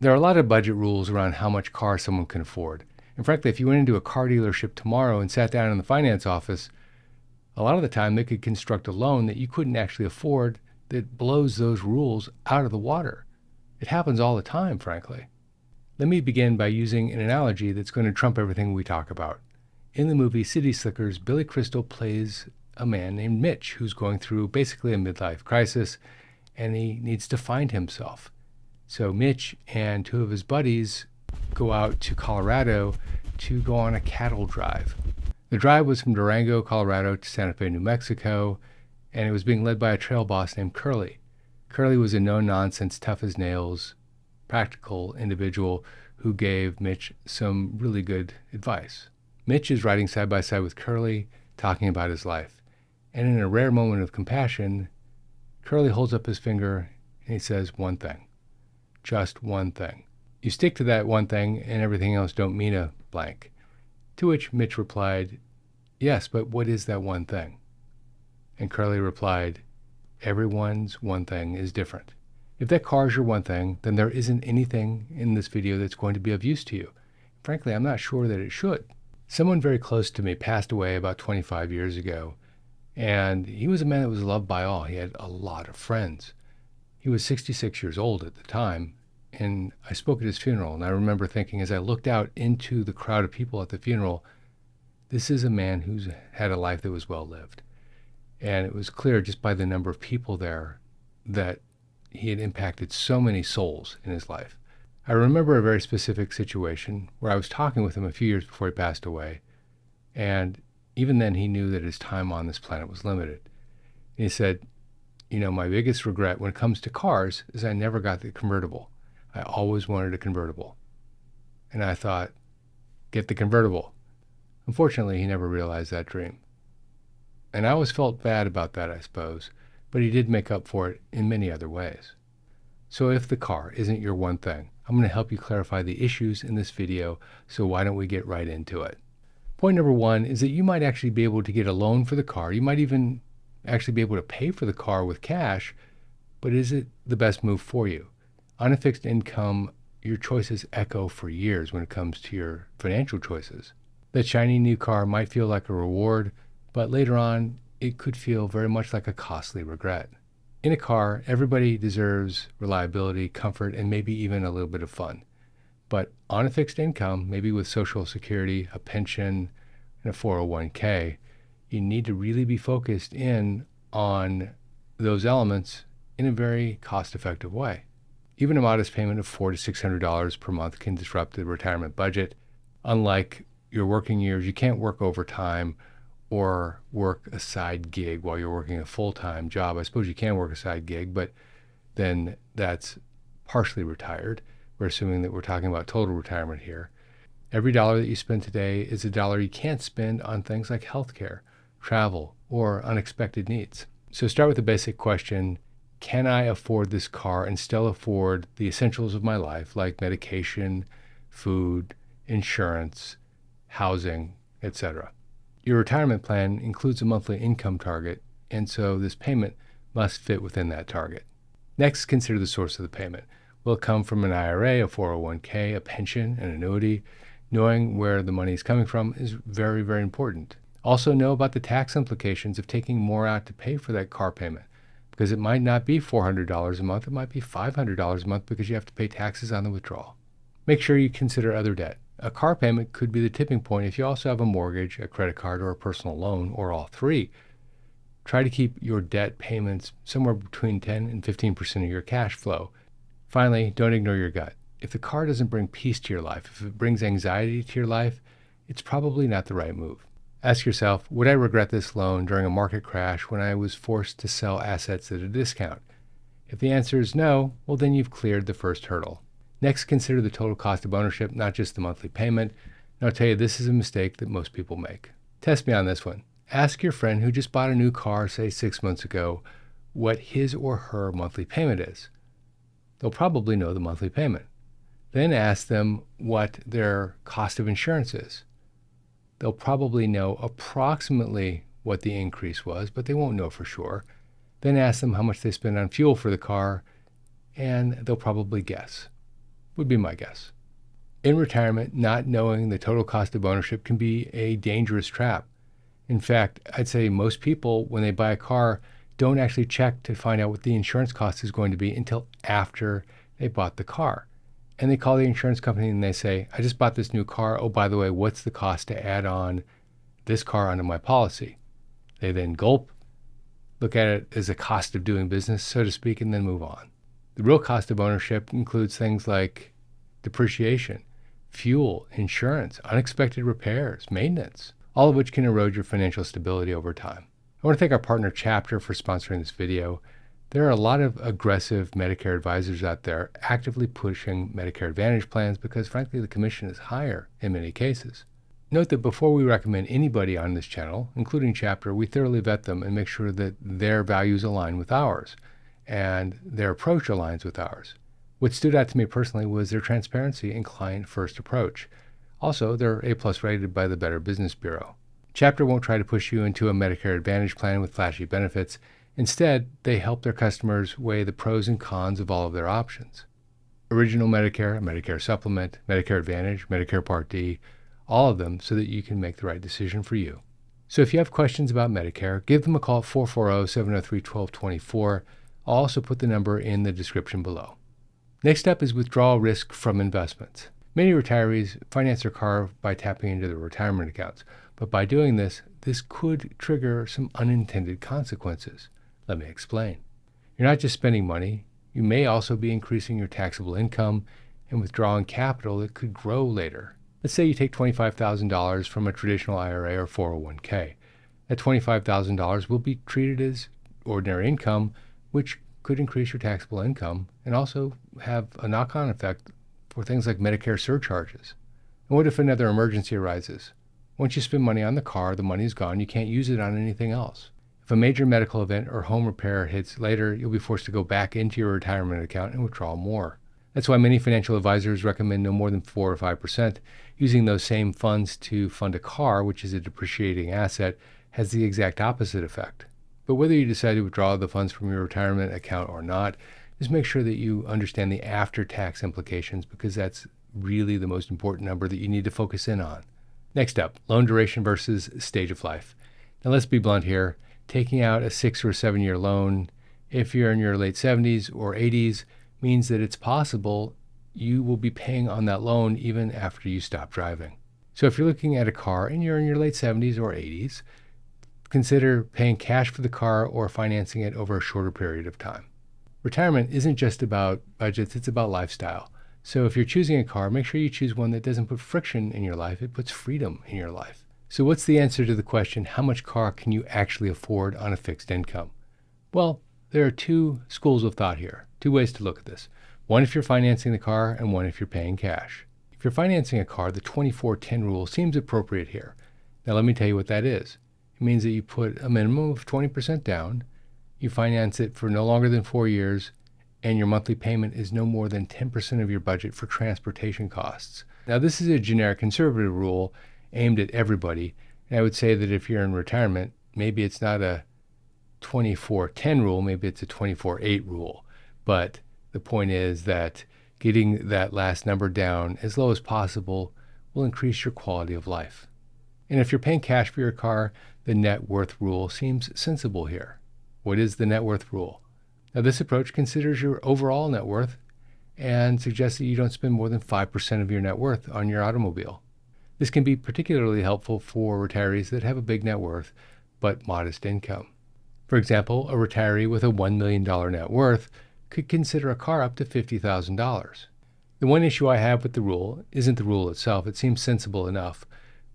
There are a lot of budget rules around how much car someone can afford. And frankly, if you went into a car dealership tomorrow and sat down in the finance office, a lot of the time they could construct a loan that you couldn't actually afford that blows those rules out of the water. It happens all the time, frankly. Let me begin by using an analogy that's going to trump everything we talk about. In the movie City Slickers, Billy Crystal plays a man named Mitch who's going through basically a midlife crisis, and he needs to find himself. So Mitch and two of his buddies go out to Colorado to go on a cattle drive. The drive was from Durango, Colorado to Santa Fe, New Mexico, and it was being led by a trail boss named Curly. Curly was a no-nonsense, tough-as-nails, practical individual who gave Mitch some really good advice. Mitch is riding side by side with Curly, talking about his life. And in a rare moment of compassion, Curly holds up his finger and he says one thing. Just one thing. You stick to that one thing and everything else don't mean a blank. To which Mitch replied, yes, but what is that one thing? And Curly replied, everyone's one thing is different. If that car is your one thing, then there isn't anything in this video that's going to be of use to you. Frankly, I'm not sure that it should. Someone very close to me passed away about 25 years ago, and he was a man that was loved by all. He had a lot of friends. He was 66 years old at the time, and I spoke at his funeral, and I remember thinking as I looked out into the crowd of people at the funeral, this is a man who's had a life that was well lived. And it was clear just by the number of people there that he had impacted so many souls in his life. I remember a very specific situation where I was talking with him a few years before he passed away, and even then he knew that his time on this planet was limited. And he said, my biggest regret when it comes to cars is I never got the convertible. I always wanted a convertible. And I thought, get the convertible. Unfortunately, he never realized that dream. And I always felt bad about that, I suppose, but he did make up for it in many other ways. So if the car isn't your one thing, I'm going to help you clarify the issues in this video, so why don't we get right into it? Point number one is that you might actually be able to get a loan for the car. You might even actually be able to pay for the car with cash, but is it the best move for you? On a fixed income, your choices echo for years when it comes to your financial choices. That shiny new car might feel like a reward, but later on, it could feel very much like a costly regret. In a car, everybody deserves reliability, comfort, and maybe even a little bit of fun. But on a fixed income, maybe with Social Security, a pension, and a 401k, you need to really be focused in on those elements in a very cost-effective way. Even a modest payment of $400 to $600 per month can disrupt the retirement budget. Unlike your working years, you can't work overtime or work a side gig while you're working a full-time job. I suppose you can work a side gig, but then that's partially retired. We're assuming that we're talking about total retirement here. Every dollar that you spend today is a dollar you can't spend on things like healthcare, travel, or unexpected needs. So start with the basic question, can I afford this car and still afford the essentials of my life, like medication, food, insurance, housing, etc.? Your retirement plan includes a monthly income target, and so this payment must fit within that target. Next, consider the source of the payment. Will it come from an IRA, a 401k, a pension, an annuity? Knowing where the money is coming from is very, very important. Also know about the tax implications of taking more out to pay for that car payment, because it might not be $400 a month, it might be $500 a month because you have to pay taxes on the withdrawal. Make sure you consider other debt. A car payment could be the tipping point if you also have a mortgage, a credit card, or a personal loan, or all three. Try to keep your debt payments somewhere between 10 and 15% of your cash flow. Finally, don't ignore your gut. If the car doesn't bring peace to your life, if it brings anxiety to your life, it's probably not the right move. Ask yourself, would I regret this loan during a market crash when I was forced to sell assets at a discount? If the answer is no, well then you've cleared the first hurdle. Next, consider the total cost of ownership, not just the monthly payment. And I'll tell you, this is a mistake that most people make. Test me on this one. Ask your friend who just bought a new car, say 6 months ago, what his or her monthly payment is. They'll probably know the monthly payment. Then ask them what their cost of insurance is. They'll probably know approximately what the increase was, but they won't know for sure. Then ask them how much they spend on fuel for the car, and they'll probably guess. would be my guess. In retirement, not knowing the total cost of ownership can be a dangerous trap. In fact, I'd say most people, when they buy a car, don't actually check to find out what the insurance cost is going to be until after they bought the car. And they call the insurance company and they say, I just bought this new car. Oh, by the way, what's the cost to add on this car onto my policy? They then gulp, look at it as a cost of doing business, so to speak, and then move on. The real cost of ownership includes things like depreciation, fuel, insurance, unexpected repairs, maintenance, all of which can erode your financial stability over time. I want to thank our partner Chapter for sponsoring this video. There are a lot of aggressive Medicare advisors out there actively pushing Medicare Advantage plans because, frankly, the commission is higher in many cases. Note that before we recommend anybody on this channel, including Chapter, we thoroughly vet them and make sure that their values align with ours and their approach aligns with ours. What stood out to me personally was their transparency and client-first approach. Also, they're A+ rated by the Better Business Bureau. Chapter won't try to push you into a Medicare Advantage plan with flashy benefits. Instead, they help their customers weigh the pros and cons of all of their options. Original Medicare, Medicare Supplement, Medicare Advantage, Medicare Part D, all of them so that you can make the right decision for you. So if you have questions about Medicare, give them a call at 440-703-1224. I'll also put the number in the description below. Next up is withdrawal risk from investments. Many retirees finance their car by tapping into their retirement accounts, but by doing this, this could trigger some unintended consequences. Let me explain. You're not just spending money, you may also be increasing your taxable income and withdrawing capital that could grow later. Let's say you take $25,000 from a traditional IRA or 401k. That $25,000 will be treated as ordinary income, which could increase your taxable income and also have a knock-on effect for things like Medicare surcharges. And what if another emergency arises? Once you spend money on the car, the money is gone. You can't use it on anything else. If a major medical event or home repair hits later, you'll be forced to go back into your retirement account and withdraw more. That's why many financial advisors recommend no more than 4 or 5%. Using those same funds to fund a car, which is a depreciating asset, has the exact opposite effect. But whether you decide to withdraw the funds from your retirement account or not, just make sure that you understand the after-tax implications because that's really the most important number that you need to focus in on. Next up, loan duration versus stage of life. Now let's be blunt here. Taking out a 6 or 7 year loan, if you're in your late 70s or 80s, means that it's possible you will be paying on that loan even after you stop driving. So if you're looking at a car and you're in your late 70s or 80s, consider paying cash for the car or financing it over a shorter period of time. Retirement isn't just about budgets, it's about lifestyle. So if you're choosing a car, make sure you choose one that doesn't put friction in your life, it puts freedom in your life. So what's the answer to the question, how much car can you actually afford on a fixed income? Well, there are two schools of thought here, two ways to look at this. One if you're financing the car and one if you're paying cash. If you're financing a car, the 24-10 rule seems appropriate here. Now let me tell you what that is. It means that you put a minimum of 20% down, you finance it for no longer than 4 years, and your monthly payment is no more than 10% of your budget for transportation costs. Now this is a generic conservative rule aimed at everybody, and I would say that if you're in retirement, maybe it's not a 24-10 rule, maybe it's a 24-8 rule. But the point is that getting that last number down as low as possible will increase your quality of life. And if you're paying cash for your car, the net worth rule seems sensible here. What is the net worth rule? Now this approach considers your overall net worth and suggests that you don't spend more than 5% of your net worth on your automobile. This can be particularly helpful for retirees that have a big net worth but modest income. For example, a retiree with a $1 million net worth could consider a car up to $50,000. The one issue I have with the rule isn't the rule itself. It seems sensible enough,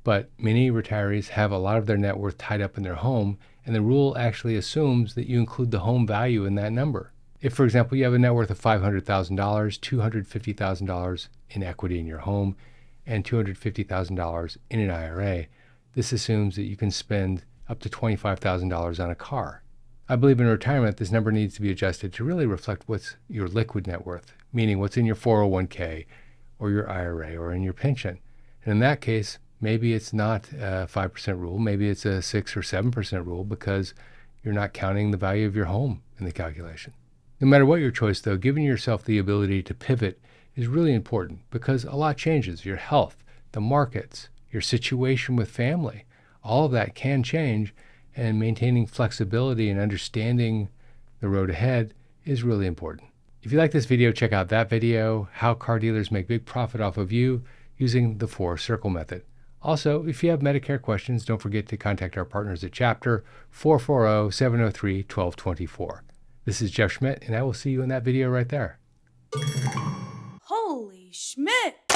but many retirees have a lot of their net worth tied up in their home, and the rule actually assumes that you include the home value in that number. If, for example, you have a net worth of $500,000, $250,000 in equity in your home, and $250,000 in an IRA, this assumes that you can spend up to $25,000 on a car. I believe in retirement, this number needs to be adjusted to really reflect what's your liquid net worth, meaning what's in your 401k or your IRA or in your pension. And in that case, maybe it's not a 5% rule, maybe it's a 6 or 7% rule because you're not counting the value of your home in the calculation. No matter what your choice though, giving yourself the ability to pivot is really important because a lot changes. Your health, the markets, your situation with family, all of that can change, and maintaining flexibility and understanding the road ahead is really important. If you like this video, check out that video, how car dealers make big profit off of you using the 4-circle method. Also, if you have Medicare questions, don't forget to contact our partners at Chapter 440-703-1224. This is Jeff Schmidt, and I will see you in that video right there. Holy Schmidt!